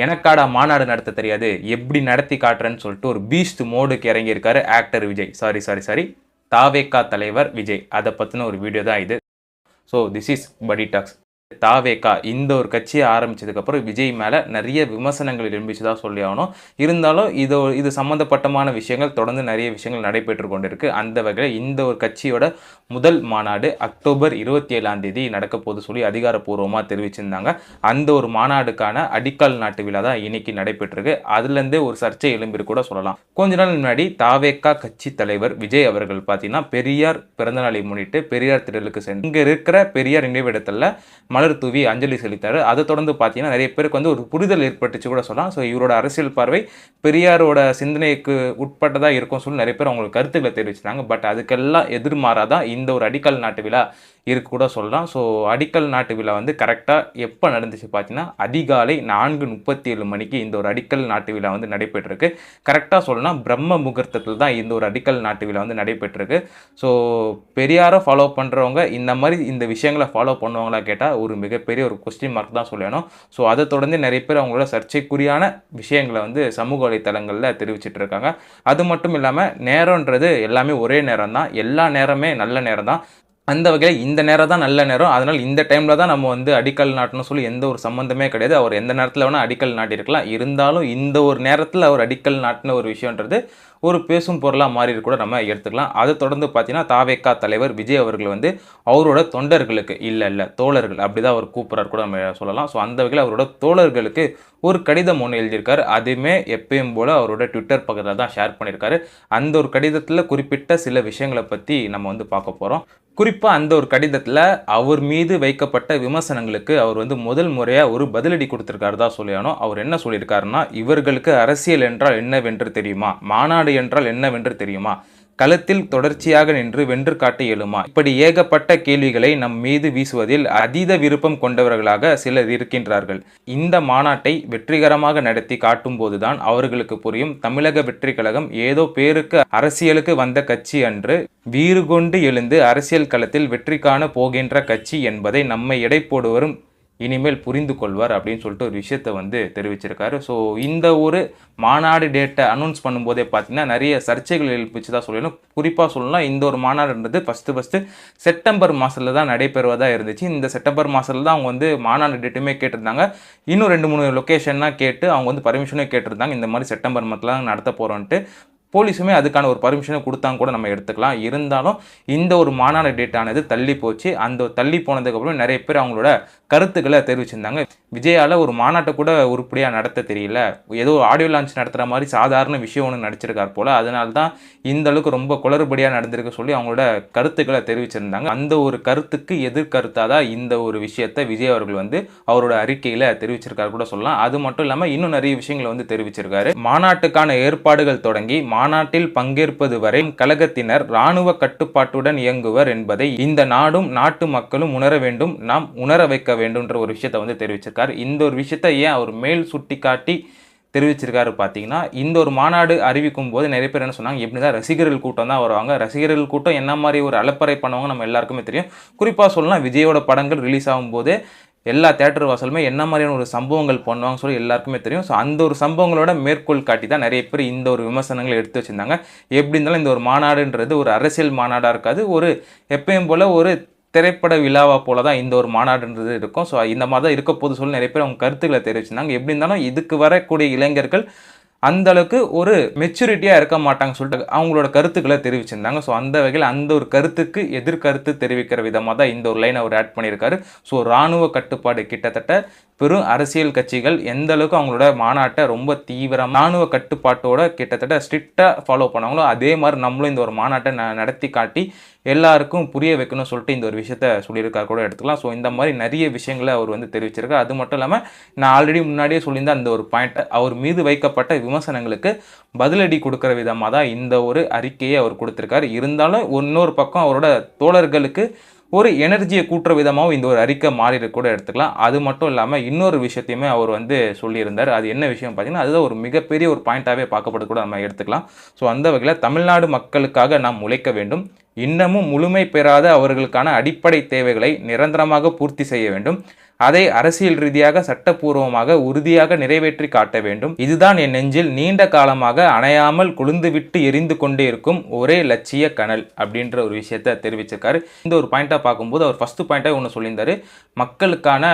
எனக்காடா மாநாடு நடத்த தெரியாது, எப்படி நடத்தி காட்டுறேன்னு சொல்லிட்டு ஒரு பீஸ்ட் மோடுக்கு இறங்கியிருக்காரு ஆக்டர் விஜய். சாரி, தாவேகா தலைவர் விஜய். அதை பற்றின ஒரு வீடியோ தான் இது. ஸோ திஸ் இஸ் படி டாக்ஸ். தாவேகா இந்த ஒரு கட்சியை ஆரம்பித்ததுக்கப்புறம் விஜய் மேலே நிறைய விமர்சனங்கள் எழும்பிச்சு தான் சொல்லி ஆகணும். இருந்தாலும் இது சம்மந்தப்பட்டமான விஷயங்கள் தொடர்ந்து நிறைய விஷயங்கள் நடைபெற்று கொண்டிருக்கு. அந்த வகையில் இந்த ஒரு கட்சியோட முதல் மாநாடு அக்டோபர் 27 நடக்க போது சொல்லி அதிகாரப்பூர்வமாக தெரிவிச்சிருந்தாங்க. அந்த ஒரு மாநாடுக்கான அடிக்கல் நாட்டு விழா தான் இன்னைக்கு நடைபெற்றிருக்கு. அதுலேருந்தே ஒரு சர்ச்சை எழும்பி கூட சொல்லலாம். கொஞ்ச நாள் முன்னாடி தாவேகா கட்சி தலைவர் விஜய் அவர்கள் பார்த்தீங்கன்னா பெரியார் பிறந்தநாளை முன்னிட்டு பெரியார் திடலுக்கு சென்று இங்கே இருக்கிற பெரியார் நினைவிடத்தில் மலர் தூவி அஞ்சலி செலுத்தாரு. அதை தொடர்ந்து பார்த்தீங்கன்னா நிறைய பேருக்கு ஒரு புரிதல் ஏற்பட்டுச்சு கூட சொல்லலாம். ஸோ இவரோட அரசியல் பார்வை பெரியாரோட சிந்தனைக்கு உட்பட்டதாக இருக்கும் சொல்லி நிறைய பேர் அவங்களுக்கு கருத்துக்களை தெரிவிச்சிட்டாங்க. பட் அதுக்கெல்லாம் எதிர்மாறாதான் இந்த ஒரு அடிக்கல் நாட்டு விழா இருக்கு கூட சொல்லலாம். ஸோ அடிக்கல் நாட்டு விழா கரெக்டாக எப்போ நடந்துச்சு பார்த்தீங்கன்னா அதிகாலை 4:37 மணிக்கு இந்த ஒரு அடிக்கல் நாட்டு விழா நடைபெற்றிருக்கு. கரெக்டாக சொல்லலாம் பிரம்ம முகூர்த்தத்தில் தான் இந்த ஒரு அடிக்கல் நாட்டு விழா நடைபெற்றிருக்கு. ஸோ பெரியாரை ஃபாலோ பண்ணுறவங்க இந்த மாதிரி இந்த விஷயங்களை ஃபாலோ பண்ணுவாங்களா கேட்டால் ஒரு மிகப்பெரிய ஒரு கொஸ்டின் மார்க் தான் சொல்லணும். ஸோ அதை தொடர்ந்து நிறைய பேர் அவங்களோட சர்ச்சைக்குரியான விஷயங்களை சமூக வலைத்தளங்களில் தெரிவிச்சிட்டு இருக்காங்க. அது மட்டும் இல்லாமல் நேரம்ன்றது எல்லாமே ஒரே நேரம் தான், எல்லா நேரமே நல்ல நேரம் தான். அந்த வகையில் இந்த நேரம் தான் நல்ல நேரம், அதனால் இந்த டைமில் தான் நம்ம அடிக்கல் நாட்டணும் சொல்லி எந்த ஒரு சம்மந்தமே கிடையாது. அவர் எந்த நேரத்தில் வேணால் அடிக்கல் நாட்டியிருக்கலாம். இருந்தாலும் இந்த ஒரு நேரத்தில் அவர் அடிக்கல் நாட்டின ஒரு விஷயன்றது ஒரு பேசும் பொருளாக மாறி கூட நம்ம எடுத்துக்கலாம். அதை தொடர்ந்து பார்த்தீங்கன்னா தாவேகா தலைவர் விஜய் அவர்கள் அவரோட தொண்டர்களுக்கு இல்லை தோழர்கள் அப்படி தான் அவர் கூப்பிட்றாரு கூட நம்ம சொல்லலாம். ஸோ அந்த வகையில் அவரோட தோழர்களுக்கு ஒரு கடிதம் ஒன்று எழுதியிருக்காரு. அதுவுமே எப்பயும் போல் அவரோட ட்விட்டர் பக்கத்தில் தான் ஷேர் பண்ணியிருக்காரு. அந்த ஒரு கடிதத்தில் குறிப்பிட்ட சில விஷயங்களை பற்றி நம்ம பார்க்க போகிறோம். குறிப்பாக அந்த ஒரு கடிதத்தில் அவர் மீது வைக்கப்பட்ட விமர்சனங்களுக்கு அவர் முதல் முறையாக ஒரு பதிலடி கொடுத்துருக்காரு தான் சொல்லணும். அவர் என்ன சொல்லியிருக்காருன்னா, இவர்களுக்கு அரசியல் என்றால் என்னவென்று தெரியுமா, மாநாடு என்றால் என்னவென்று தெரியுமா, களத்தில் தொடர்ச்சியாக நின்று வென்று காட்ட இயலுமா, இப்படி ஏகப்பட்ட கேள்விகளை நம் மீது வீசுவதில் அதீத விருப்பம் கொண்டவர்களாக சிலர் இருக்கின்றார்கள். இந்த மாநாட்டை வெற்றிகரமாக நடத்தி காட்டும் போதுதான் அவர்களுக்கு புரியும், தமிழக வெற்றி கழகம் ஏதோ பேருக்கு அரசியலுக்கு வந்த கட்சி அன்று, வீறு கொண்டு எழுந்து அரசியல் களத்தில் வெற்றி காண போகின்ற கட்சி என்பதை நம்மை எடை போடுவரும் இனிமேல் புரிந்து கொள்வார் அப்படின்னு சொல்லிட்டு ஒரு விஷயத்தை தெரிவிச்சிருக்காரு. ஸோ இந்த ஒரு மாநாடு டேட்டை அனௌன்ஸ் பண்ணும்போதே பார்த்தீங்கன்னா நிறைய சர்ச்சைகள் எழுப்பிச்சு தான் சொல்லணும். குறிப்பாக சொல்லலாம், இந்த ஒரு மாநாடுன்றது ஃபஸ்ட்டு செப்டம்பர் மாதத்தில் தான் நடைபெறுவதாக இருந்துச்சு. இந்த செப்டம்பர் மாதத்தில் தான் அவங்க மாநாடு டேட்டுமே கேட்டிருந்தாங்க. இன்னும் 2-3 லொக்கேஷன்லாம் கேட்டு அவங்க பர்மிஷனே கேட்டிருந்தாங்க. இந்த மாதிரி செப்டம்பர் மாதத்தில் நடத்த போகிறோன்ட்டு போலீஸுமே அதுக்கான ஒரு பர்மிஷனை கொடுத்தாங்க கூட நம்ம எடுத்துக்கலாம். இருந்தாலும் இந்த ஒரு மாநாடு டேட்டானது தள்ளி போச்சு. அந்த தள்ளி போனதுக்கப்புறம் நிறைய பேர் அவங்களோட கருத்துக்களை தெரிவிச்சிருந்தாங்க. விஜயால் ஒரு மாநாட்டை கூட உருப்படியாக நடத்த தெரியல, ஏதோ ஆடியோ லான்ச் நடத்துகிற மாதிரி சாதாரண விஷயம் ஒன்று நடிச்சிருக்கார் போல், அதனால தான் இந்த அளவுக்கு ரொம்ப குளறுபடியாக நடந்திருக்கு சொல்லி அவங்களோட கருத்துக்களை தெரிவிச்சிருந்தாங்க. அந்த ஒரு கருத்துக்கு எதிர்கருத்தாக தான் இந்த ஒரு விஷயத்தை விஜய் அவர்கள் அவரோட அறிக்கையில் தெரிவிச்சிருக்காரு கூட சொல்லலாம். அது மட்டும் இல்லாமல் இன்னும் நிறைய விஷயங்களை தெரிவிச்சிருக்காரு. மாநாட்டுக்கான ஏற்பாடுகள் தொடங்கி மாநாட்டில் பங்கேற்பது வரை கழகத்தினர் இராணுவ கட்டுப்பாட்டுடன் இயங்குவர் என்பதை இந்த நாடும் நாட்டு மக்களும் உணர வேண்டும், நாம் உணர வைக்க வேண்டும்ன்ற ஒரு விஷயத்தை தெரிவிச்சிருக்காரு. இந்த ஒரு விஷயத்தை ஏன் அவர் மேல் சுட்டி காட்டி தெரிவிச்சிருக்காரு பார்த்தீங்கன்னா, இந்த ஒரு மாநாடு அறிவிக்கும் போது நிறைய பேர் என்ன சொன்னாங்க, எப்படி தான் ரசிகர்கள் கூட்டம் தான் வருவாங்க, ரசிகர்கள் கூட்டம் என்ன மாதிரி ஒரு அலப்பறை பண்ணுவாங்க நம்ம எல்லாருக்குமே தெரியும். குறிப்பாக சொல்லலாம், விஜயோட படங்கள் ரிலீஸ் ஆகும்போது எல்லா தேட்டர் வாசலுமே என்ன மாதிரியான ஒரு சம்பவங்கள் பண்ணுவாங்க சொல்லி எல்லாருக்குமே தெரியும். ஸோ அந்த ஒரு சம்பவங்களோட மேற்கோள் காட்டி தான் நிறைய பேர் இந்த ஒரு விமர்சனங்களை எடுத்து வச்சுருந்தாங்க. எப்படி இருந்தாலும் இந்த ஒரு மாநாடுன்றது ஒரு அரசியல் மாநாடாக இருக்காது, ஒரு எப்பயும் போல் ஒரு திரைப்பட விழாவாக போல தான் இந்த ஒரு மாநாடுன்றது இருக்கும். ஸோ இந்த மாதிரி தான் இருக்க போது சொல்லி நிறைய பேர் அவங்க கருத்துக்களை தெரிவிச்சிருந்தாங்க. எப்படி இருந்தாலும் இதுக்கு வரக்கூடிய இளைஞர்கள் அந்த அளவுக்கு ஒரு மெச்சூரிட்டியாக இருக்க மாட்டாங்க சொல்லிட்டு அவங்களோட கருத்துக்களை தெரிவிச்சிருந்தாங்க. ஸோ அந்த வகையில் அந்த ஒரு கருத்துக்கு எதிர்கருத்து தெரிவிக்கிற விதமாக தான் இந்த ஒரு லைன் அவர் ஆட் பண்ணியிருக்காரு. ஸோ இராணுவ கட்டுப்பாடு கிட்டத்தட்ட பெரும் அரசியல் கட்சிகள் எந்த அளவுக்கு அவங்களோட மாநாட்டை ரொம்ப தீவிரம் இராணுவ கட்டுப்பாட்டோட கிட்டத்தட்ட ஸ்ட்ரிக்டாக ஃபாலோ பண்ணாங்களோ அதே மாதிரி நம்மளும் இந்த ஒரு மாநாட்டை நடத்தி காட்டி எல்லாருக்கும் புரிய வைக்கணும்னு சொல்லிட்டு இந்த ஒரு விஷயத்த சொல்லியிருக்காரு கூட எடுத்துக்கலாம். ஸோ இந்த மாதிரி நிறைய விஷயங்களை அவர் தெரிவிச்சிருக்காரு. அது மட்டும் இல்லாமல் நான் ஆல்ரெடி முன்னாடியே சொல்லியிருந்த அந்த ஒரு பாயிண்ட், அவர் மீது வைக்கப்பட்ட விமர்சனங்களுக்கு பதிலடி கொடுக்குற விதமாக தான் இந்த ஒரு அறிக்கையை அவர் கொடுத்துருக்காரு. இருந்தாலும் இன்னொரு பக்கம் அவரோட தோழர்களுக்கு ஒரு எனர்ஜியை கூட்டுற விதமாகவும் இந்த ஒரு அறிக்கை மாறி கூட எடுத்துக்கலாம். அது மட்டும் இல்லாமல் இன்னொரு விஷயத்தையுமே அவர் சொல்லியிருந்தார். அது என்ன விஷயம் பார்த்தீங்கன்னா, அதுதான் ஒரு மிகப்பெரிய ஒரு பாயிண்டாகவே பார்க்கப்பட்டு கூட நம்ம எடுத்துக்கலாம். ஸோ அந்த வகையில் தமிழ்நாடு மக்களுக்காக நாம் உழைக்க வேண்டும், இன்னமும் முழுமை பெறாத அவர்களுக்கான அடிப்படை தேவைகளை நிரந்தரமாக பூர்த்தி செய்ய வேண்டும், அதை அரசியல் ரீதியாக சட்டப்பூர்வமாக உறுதியாக நிறைவேற்றி காட்ட வேண்டும். இதுதான் என் நெஞ்சில் நீண்ட காலமாக அணையாமல் கொழுந்துவிட்டு எரிந்து கொண்டே இருக்கும் ஒரே லட்சிய கனல் அப்படின்ற ஒரு விஷயத்த தெரிவிச்சிருக்காரு. இந்த ஒரு பாயிண்டா பார்க்கும்போது அவர் ஃபர்ஸ்ட் பாயிண்டா ஒன்று சொல்லியிருந்தாரு, மக்களுக்கான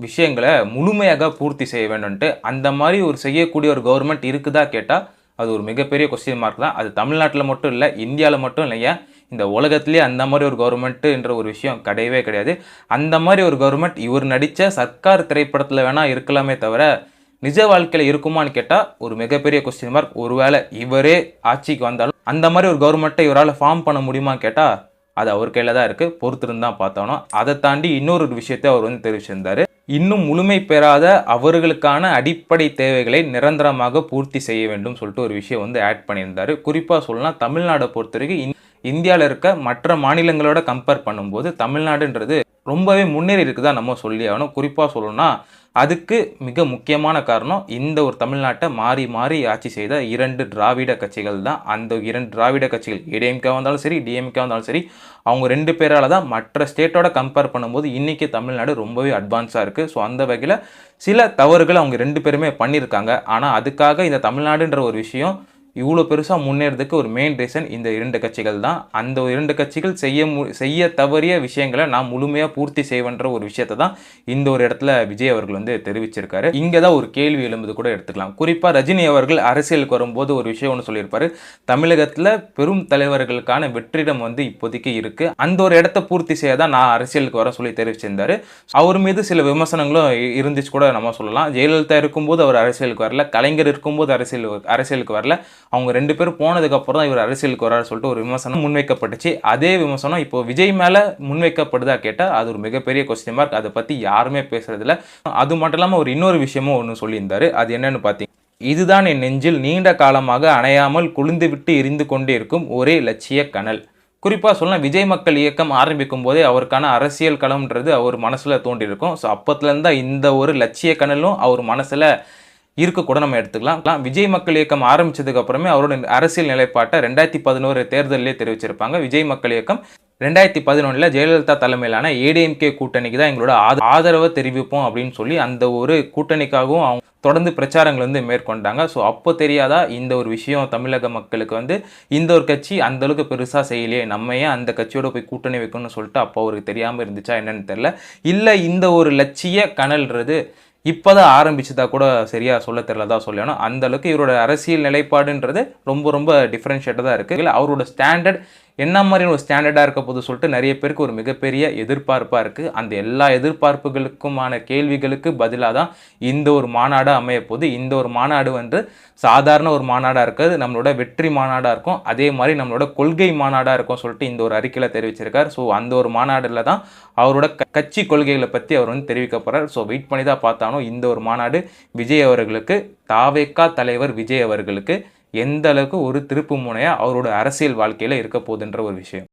விஷயங்களை முழுமையாக பூர்த்தி செய்ய வேண்டும்ட்டு. அந்த மாதிரி ஒரு செய்யக்கூடிய ஒரு கவர்மெண்ட் இருக்குதா கேட்டால் அது ஒரு மிகப்பெரிய கொஸ்டின் மார்க் தான். அது தமிழ்நாட்டில் மட்டும் இல்லை, இந்தியாவில் மட்டும் இல்லையா, இந்த உலகத்திலே அந்த மாதிரி ஒரு கவர்மெண்ட்டுன்ற ஒரு விஷயம் கிடையவே கிடையாது. அந்த மாதிரி ஒரு கவர்மெண்ட் இவர் நடித்த சர்க்கார் திரைப்படத்தில் வேணால் இருக்கலாமே தவிர நிஜ வாழ்க்கையில் இருக்குமான்னு கேட்டால் ஒரு மிகப்பெரிய கொஸ்டின் மார்க். ஒருவேளை இவரே ஆட்சிக்கு வந்தாலும் அந்த மாதிரி ஒரு கவர்மெண்ட்டை இவரால் ஃபார்ம் பண்ண முடியுமான்னு கேட்டால் அது அவர் கையில் தான் இருக்குது, பொறுத்திருந்து தான் பார்த்தோன்னா. அதை தாண்டி இன்னொரு விஷயத்தை அவர் தெரிவிச்சிருந்தார். இன்னும் முழுமை பெறாத அவர்களுக்கான அடிப்படை தேவைகளை நிரந்தரமாக பூர்த்தி செய்ய வேண்டும் சொல்லிட்டு ஒரு விஷயம் ஆட் பண்ணியிருந்தார். குறிப்பாக சொல்லலாம், தமிழ்நாடை பொறுத்த வரைக்கும் இந்தியாவில் இருக்க மற்ற மாநிலங்களோட கம்பேர் பண்ணும்போது தமிழ்நாடுன்றது ரொம்பவே முன்னேறி இருக்குதா நம்ம சொல்லி ஆகணும். குறிப்பாக சொல்லணும்னா அதுக்கு மிக முக்கியமான காரணம் இந்த ஒரு தமிழ்நாட்டை மாறி மாறி ஆட்சி செய்த 2 திராவிட கட்சிகள் தான். அந்த 2 திராவிட கட்சிகள் ஏடிஎம்கே வந்தாலும் சரி, டிஎம்கே வந்தாலும் சரி, அவங்க 2 பேரால் தான் மற்ற ஸ்டேட்டோட கம்பேர் பண்ணும்போது இன்றைக்கி தமிழ்நாடு ரொம்பவே அட்வான்ஸாக இருக்குது. ஸோ அந்த வகையில் சில தவறுகள் அவங்க 2 பேருமே பண்ணியிருக்காங்க. ஆனால் அதுக்காக இந்த தமிழ்நாடுன்ற ஒரு விஷயம் இவ்வளோ பெருசாக முன்னேறதுக்கு ஒரு மெயின் ரீசன் இந்த 2 கட்சிகள் தான். அந்த 2 கட்சிகள் செய்ய தவறிய விஷயங்களை நான் முழுமையாக பூர்த்தி செய்வேன்ற ஒரு விஷயத்தை தான் இந்த ஒரு இடத்துல விஜய் அவர்கள் தெரிவிச்சிருக்காரு. இங்கே தான் ஒரு கேள்வி எழும்புது கூட எடுத்துக்கலாம். குறிப்பாக ரஜினி அவர்கள் அரசியலுக்கு வரும்போது ஒரு விஷயம் ஒன்று சொல்லியிருப்பாரு, தமிழகத்தில் பெரும் தலைவர்களுக்கான வெற்றிடம் இப்போதைக்கு இருக்குது, அந்த ஒரு இடத்த பூர்த்தி செய்ய தான் நான் அரசியலுக்கு வர சொல்லி தெரிவிச்சிருந்தாரு. அவர் மீது சில விமர்சனங்களும் இருந்துச்சு கூட நம்ம சொல்லலாம். ஜெயலலிதா இருக்கும்போது அவர் அரசியலுக்கு வரல, கலைஞர் இருக்கும்போது அரசியலுக்கு வரல, அவங்க 2 பேரும் போனதுக்கு அப்புறம் தான் இவர் அரசியலுக்கு வராரு சொல்லிட்டு ஒரு விமர்சனம் முன்வைக்கப்பட்டுச்சு. அதே விமர்சனம் இப்போ விஜய் மேல முன்வைக்கப்படுதா கேட்டா அது ஒரு மிகப்பெரிய கொஸ்டின் மார்க். அதை பத்தி யாருமே பேசுறது இல்லை. அது மட்டும் இல்லாமல் ஒரு இன்னொரு விஷயமும் ஒன்று சொல்லியிருந்தாரு. அது என்னன்னு பார்த்தீங்க, இதுதான் என் நெஞ்சில் நீண்ட காலமாக அணையாமல் கொழுந்து விட்டு எரிந்து கொண்டே இருக்கும் ஒரே லட்சிய கனல். குறிப்பாக சொல்லலாம், விஜய் மக்கள் இயக்கம் ஆரம்பிக்கும் போதே அவருக்கான அரசியல் களம்ன்றது அவர் மனசில் தோன்றியிருக்கும். ஸோ அப்போத்துலேருந்து தான் இந்த ஒரு லட்சிய கனலும் அவர் மனசில் இருக்கக்கூட நம்ம எடுத்துக்கலாம். விஜய் மக்கள் இயக்கம் ஆரம்பிச்சதுக்கு அப்புறமே அவரோட அரசியல் நிலைப்பாட்டை 2011 தேர்தலிலே தெரிவிச்சிருப்பாங்க. விஜய் மக்கள் இயக்கம் 2011 ஜெயலலிதா தலைமையிலான ஏடிஎம்கே கூட்டணிக்கு தான் எங்களோட ஆதரவை தெரிவிப்போம் அப்படின்னு சொல்லி அந்த ஒரு கூட்டணிக்காகவும் அவங்க தொடர்ந்து பிரச்சாரங்கள் மேற்கொண்டாங்க. ஸோ அப்போ தெரியாதா இந்த ஒரு விஷயம் தமிழக மக்களுக்கு இந்த ஒரு கட்சி அந்த அளவுக்கு பெருசாக செய்யலையே, நம்ம ஏன் அந்த கட்சியோட போய் கூட்டணி வைக்கணும்னு சொல்லிட்டு அப்போ அவருக்கு தெரியாமல் இருந்துச்சா என்னன்னு தெரியல. இல்லை இந்த ஒரு லட்சிய கனல்ன்றது இப்போதான் ஆரம்பிச்சதா கூட சரியா சொல்ல தெரியலதான் சொல்லணும். அந்த அளவுக்கு இவரோட அரசியல் நிலைப்பாடுன்றது ரொம்ப ரொம்ப டிஃப்ரென்ஷியேட்டாக தான் இருக்குது. இல்லை அவரோட ஸ்டாண்டர்ட் என்ன மாதிரி ஒரு ஸ்டாண்டர்டாக இருக்க போது சொல்லிட்டு நிறைய பேருக்கு ஒரு மிகப்பெரிய எதிர்பார்ப்பாக இருக்குது. அந்த எல்லா எதிர்பார்ப்புகளுக்குமான கேள்விகளுக்கு பதிலாக தான் இந்த ஒரு மாநாடாக அமைய போது. இந்த ஒரு மாநாடு சாதாரண ஒரு மாநாடாக இருக்காது, நம்மளோட வெற்றி மாநாடாக இருக்கும், அதே மாதிரி நம்மளோட கொள்கை மாநாடாக இருக்கும் சொல்லிட்டு இந்த ஒரு அறிக்கையில் தெரிவிச்சிருக்கார். ஸோ அந்த ஒரு மாநாடில் தான் அவரோட கட்சி கொள்கைகளை பற்றி அவர் தெரிவிக்க போகிறார். ஸோ வெயிட் பண்ணி தான் பார்த்தாலும் இந்த ஒரு மாநாடு விஜய் அவர்களுக்கு, தாவேகா தலைவர் விஜய் அவர்களுக்கு எந்த அளவுக்கு ஒரு திருப்பு முனையாக அவரோட அரசியல் வாழ்க்கையில் இருக்க போகுதுன்ற ஒரு விஷயம்.